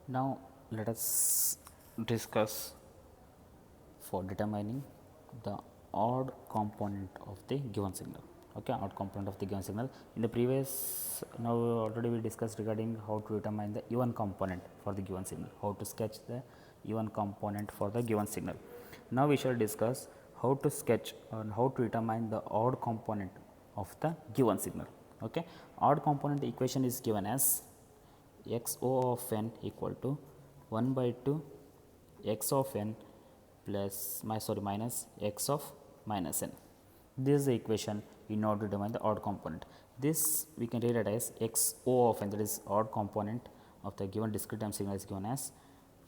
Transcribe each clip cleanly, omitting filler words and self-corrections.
Now let us discuss for determining the odd component of the given signal. Okay, odd component of the given signal. In the previous, now already we discussed regarding how to determine the even component for the given signal, how to sketch the even component for the given signal. Now we shall discuss how to sketch and how to determine the odd component of the given signal. Okay, odd component equation is given as x o of n equal to 1 by 2 x of n plus minus x of minus n. This is the equation in order to determine the odd component. This we can read it as x o of n, that is odd component of the given discrete time signal is given as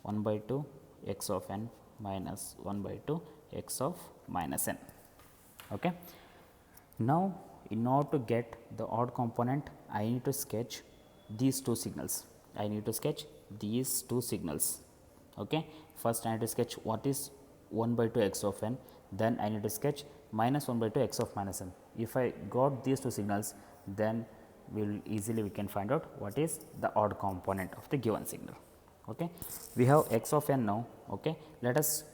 1 by 2 x of n minus 1 by 2 x of minus n. Okay. Now, in order to get the odd component, I need to sketch these two signals. I need to sketch these two signals. Okay. First, I need to sketch what is 1 by 2 x of n, then I need to sketch minus 1 by 2 x of minus n. If I got these two signals, then we can find out what is the odd component of the given signal. Okay. We have x of n now. Okay. Let us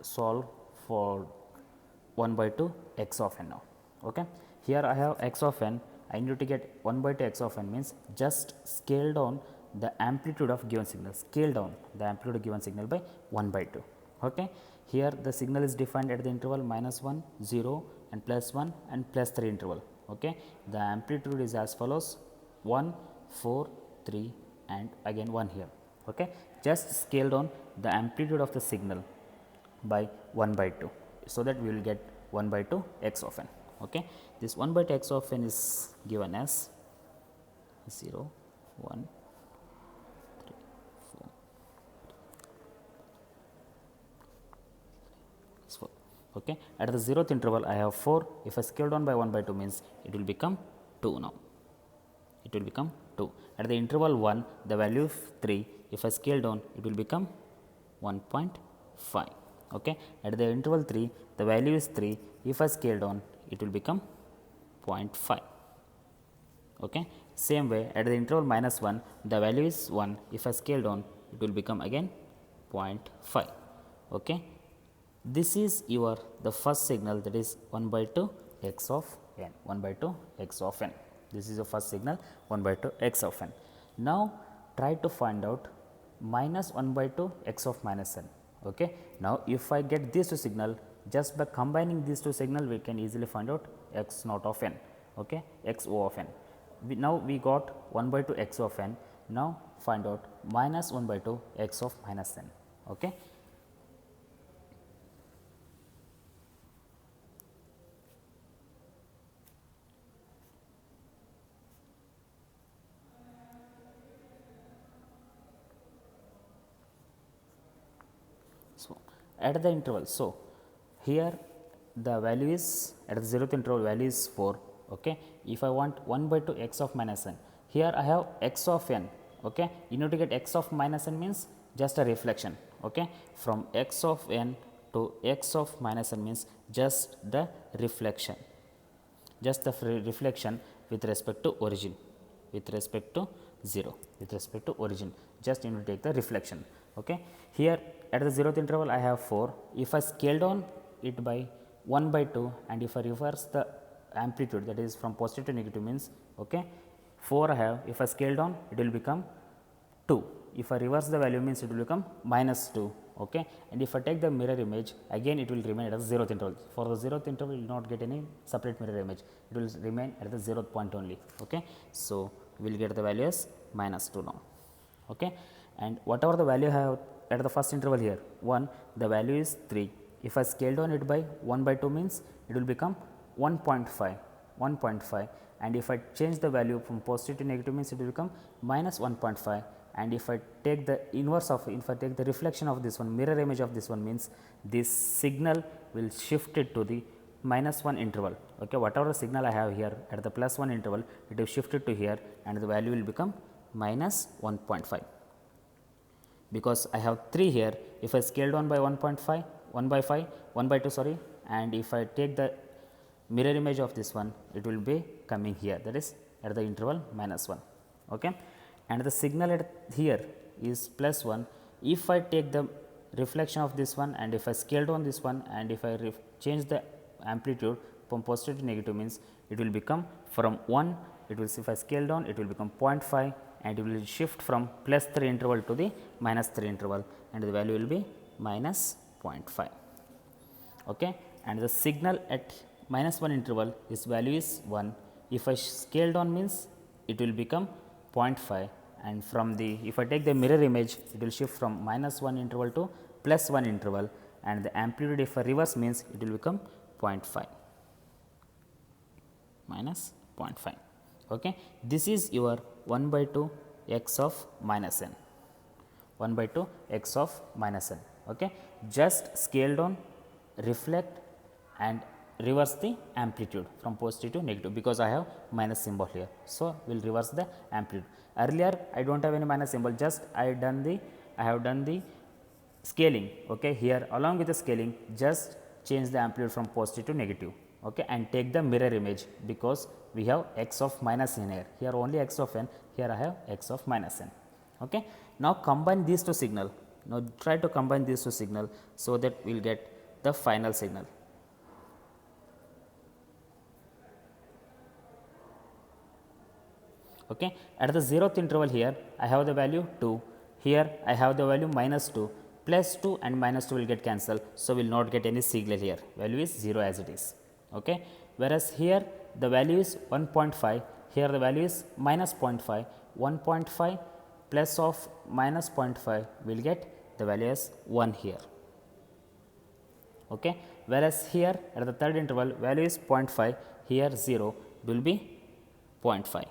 solve for 1 by 2 x of n now. Okay. Here I have x of n, I need to get 1 by 2 x of n means just scale down the amplitude of given signal, scale down the amplitude of given signal by 1 by 2. Okay. Here the signal is defined at the interval minus 1, 0 and plus 1 and plus 3 interval. Okay. The amplitude is as follows 1, 4, 3 and again 1 here. Okay. Just scale down the amplitude of the signal by 1 by 2. So, that we will get 1 by 2 x of n. Okay. This 1 by 2 x of n is given as 0, 1, 3, 4, 4. Okay. At the 0th interval, I have 4. If I scale down by 1 by 2 means it will become 2 now. It will become 2. At the interval 1, the value of 3. If I scale down, it will become 1.5. Okay. At the interval 3, the value is 3. If I scale down, it will become 0.5. Okay. Same way, at the interval minus 1, the value is 1. If I scale down, it will become again 0.5. Okay. This is your the first signal, that is 1 by 2 x of n, 1 by 2 x of n. This is the first signal 1 by 2 x of n. Now, try to find out minus 1 by 2 x of minus n. Okay. Now, if I get these two signal, just by combining these two signal, we can easily find out x naught of n, okay, x o of n. Now, we got 1 by 2 x of n. Now, find out minus 1 by 2 x of minus n. Okay. So, at the interval, so here the value is at the 0th interval value is 4. Okay. If I want 1 by 2 x of minus n, here I have x of n. Okay. You need to get x of minus n means just a reflection. Okay. From x of n to x of minus n means just the reflection, just the reflection with respect to origin, with respect to 0, with respect to origin, just you need to take the reflection. Okay. Here at the 0th interval I have 4. If I scale down it by 1 by 2 and if I reverse the amplitude, that is from positive to negative means, okay, 4 I have. If I scale down, it will become 2. If I reverse the value means it will become minus 2. Okay. And if I take the mirror image, again it will remain at the 0th interval. For the 0th interval, you will not get any separate mirror image, it will remain at the 0th point only. Okay. So, we will get the value as minus 2 now. Okay. And whatever the value I have at the first interval here 1, the value is 3. If I scale down it by 1 by 2 means it will become 1.5, 1.5, and if I change the value from positive to negative means it will become minus 1.5, and if I take the inverse of, if I take the reflection of this one, mirror image of this one means this signal will shift it to the minus 1 interval. Okay. Whatever the signal I have here at the plus 1 interval, it will shift it to here and the value will become minus 1.5. Because I have 3 here, if I scale down by 1.5, 1 by 5, 1 by 2 sorry, and if I take the mirror image of this one, it will be coming here, that is at the interval minus 1. Okay. And the signal at here is plus 1. If I take the reflection of this one and if I scale down this one and if I change the amplitude from positive to negative, means it will become from 1, it will, if I scale down, it will become 0.5 and it will shift from plus 3 interval to the minus 3 interval and the value will be minus 0.5. Okay. And the signal at minus 1 interval, its value is 1. If I scale down, means it will become 0.5, and from the, if I take the mirror image, it will shift from minus 1 interval to plus 1 interval, and the amplitude if I reverse, means it will become 0.5 minus 0.5. Okay. This is your 1 by 2 x of minus n, 1 by 2 x of minus n. Okay. Just scale down, reflect and reverse the amplitude from positive to negative, because I have minus symbol here. So, we will reverse the amplitude. Earlier I do not have any minus symbol, just I have done the scaling. Okay. Here along with the scaling, just change the amplitude from positive to negative. Okay. And take the mirror image, because we have x of minus n here. Here only x of n, here I have x of minus n. Okay. Now, combine these two signal. Now, try to combine these two signal, so that we will get the final signal. Okay. At the 0th interval, here I have the value 2, here I have the value minus 2, plus 2 and minus 2 will get cancelled. So, we will not get any signal here, value is 0 as it is. Okay. Whereas, here the value is 1.5, here the value is minus 0.5, 1.5 plus of minus 0.5 will get the value as 1 here. Okay. Whereas, here at the third interval, value is 0.5, here 0 will be 0.5.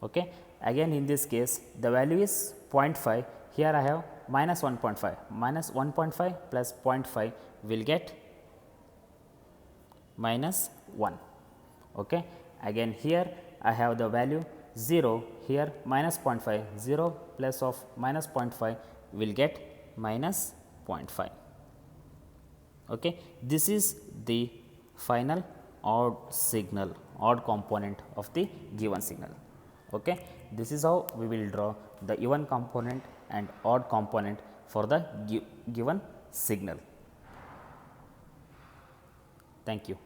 Okay. Again, in this case, the value is 0.5, here I have minus 1.5, minus 1.5 plus 0.5 will get minus 1. Okay. Again, here I have the value 0, here minus 0.5, 0 plus of minus 0.5 will get minus 0.5. Okay. This is the final odd signal, odd component of the given signal. Okay. This is how we will draw the even component and odd component for the given signal. Thank you.